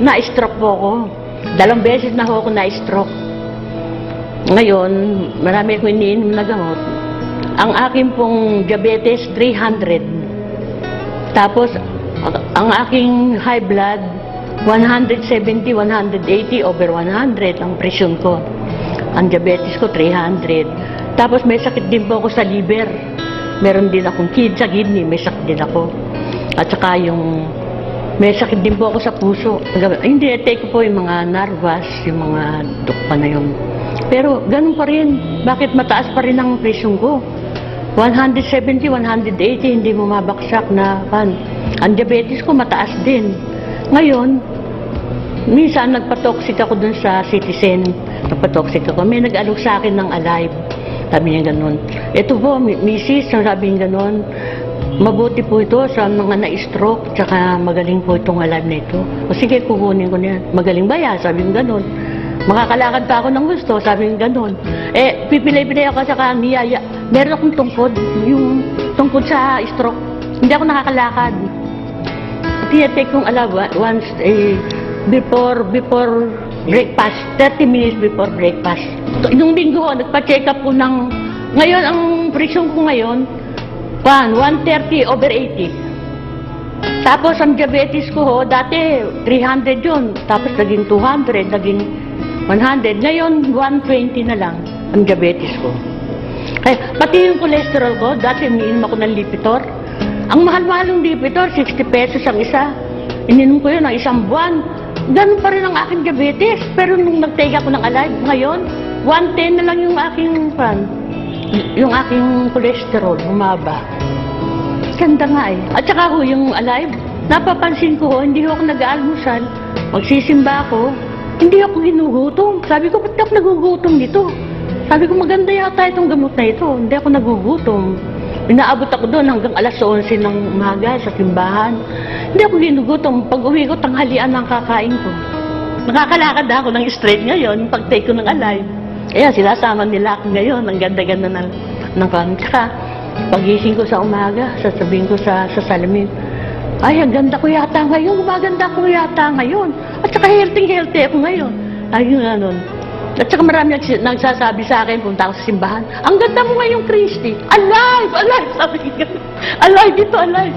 na-stroke po ako. 2 beses na ho ako na-stroke. Ngayon, marami akong iniinom na gamot. Ang aking pong diabetes, 300. Tapos, ang aking high blood, 170, 180, over 100 ang presyon ko. Ang diabetes ko, 300. Tapos may sakit din po ako sa liver. Meron din akong sa kidney, may sakit din ako. At saka may sakit din po ako sa puso. Hindi, take ko po yung mga nervous, yung mga dukpa na yun. Pero ganun pa rin. Bakit mataas pa rin ang presyon ko? 170, 180, hindi mo mabaksak na pan. Ang diabetes ko mataas din. Ngayon, minsan nagpa-toxic ako dun sa Citizen. Nagpa-toxic ako. May nag-alok sa akin ng Alive. Sabi niya ganun. Ito po, misis, sabi niya ganun. Mabuti po ito sa mga na-stroke, tsaka magaling po itong Alive na ito. O sige, kukunin ko niya. Magaling ba yan? Sabi niya ganun. Makakalakad pa ako ng gusto, sabi niya ganun. Pipilay-pilay ako sa kaniyaya. Meron akong tungkod, yung tungkod sa stroke. Hindi ako nakakalakad. Tinatake kong once before breakfast, 30 minutes before breakfast. Nung linggo, nagpa-check up ko ng, ngayon, ang presyon ko ngayon, 130 over 80. Tapos, ang diabetes ko ho, dati 300 yun. Tapos, naging 200, naging 100. Ngayon, 120 na lang ang diabetes ko. Pati yung cholesterol ko, dati iniinom ako ng Lipitor. Ang mahal-mahal ng Lipitor, 60 pesos ang isa. Ininom ko yun ng 1 buwan. Ganun pa rin ang aking diabetes. Pero nung nag-take ako ng Alive, ngayon, 110 na lang yung aking cholesterol, humaba. Ganda nga eh. At saka ho, yung Alive, napapansin ko ho, hindi ho ako nag-aalmusal. Magsisimba ako, hindi ako ginugutom. Sabi ko, ba't ako nagugutom dito? Sabi ko, maganda yata itong gamot na ito. Hindi ako nagugutom. Inaabot ako doon hanggang alas 11 ng umaga sa simbahan. Hindi ako ginugutom. Pag uwi ko, tanghalian ang kakain ko. Nakakalakad ako ng straight ngayon, pag-take ko ng Alive. Kaya sinasama nila ako ngayon. Ang ganda-ganda ng kanin. Tsaka, pagising ko sa umaga, sasabihin ko sa salamin, ay, ang ganda ko yata ngayon. Maganda ko yata ngayon. At saka healthy ako ngayon. Ayun nga nun. At saka marami nagsasabi sa akin, punta ako sa simbahan, ang ganda mo ngayon, Christy. Alive! Alive! Sabi ko, alive ito, alive.